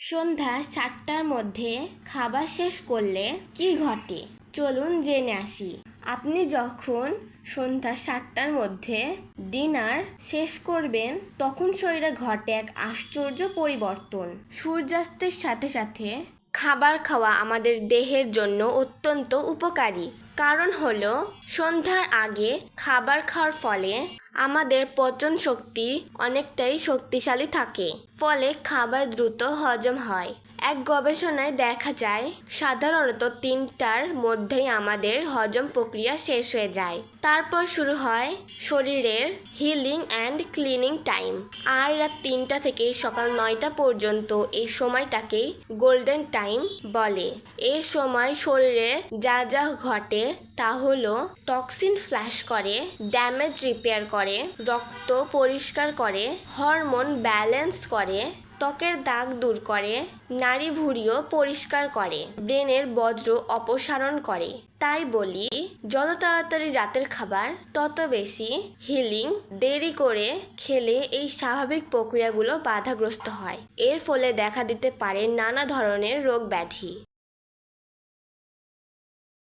সন্ধ্যা ৭টার মধ্যে খাবার শেষ করলে কি ঘটে চলুন জেনে আসি। আপনি যখন সন্ধ্যা ৭টার মধ্যে ডিনার শেষ করবেন তখন শরীরে ঘটে এক আশ্চর্য পরিবর্তন। সূর্যাস্তের সাথে সাথে খাবার খাওয়া আমাদের দেহের জন্য অত্যন্ত উপকারী। কারণ হলো সন্ধ্যার আগে খাবার খাওয়ার ফলে আমাদের পচন শক্তি অনেকটাই শক্তিশালী থাকে, ফলে খাবার দ্রুত হজম হয়। এক গবেষণায় দেখা যায় সাধারণত ৩টার মধ্যেই আমাদের হজম প্রক্রিয়া শেষ হয়ে যায়। তারপর শুরু হয় শরীরের হিলিং অ্যান্ড ক্লিনিং টাইম। আর রাত ৩টা থেকে সকাল ৯টা পর্যন্ত এই সময়টাকেই গোল্ডেন টাইম বলে। এই সময় শরীরে যা যা ঘটে তা হলো টক্সিন ফ্লাশ করে, ড্যামেজ রিপেয়ার করে, রক্ত পরিষ্কার করে, হরমোন ব্যালেন্স করে, ত্বকের দাগ দূর করে, নাড়ি ভুঁড়িও পরিষ্কার করে, ব্রেনের বজ্র অপসারণ করে। তাই বলি, যত তাড়াতাড়ি রাতের খাবার তত বেশি হিলিং। দেরি করে খেলে এই স্বাভাবিক প্রক্রিয়াগুলো বাধাগ্রস্ত হয়। এর ফলে দেখা দিতে পারে নানা ধরনের রোগ ব্যাধি।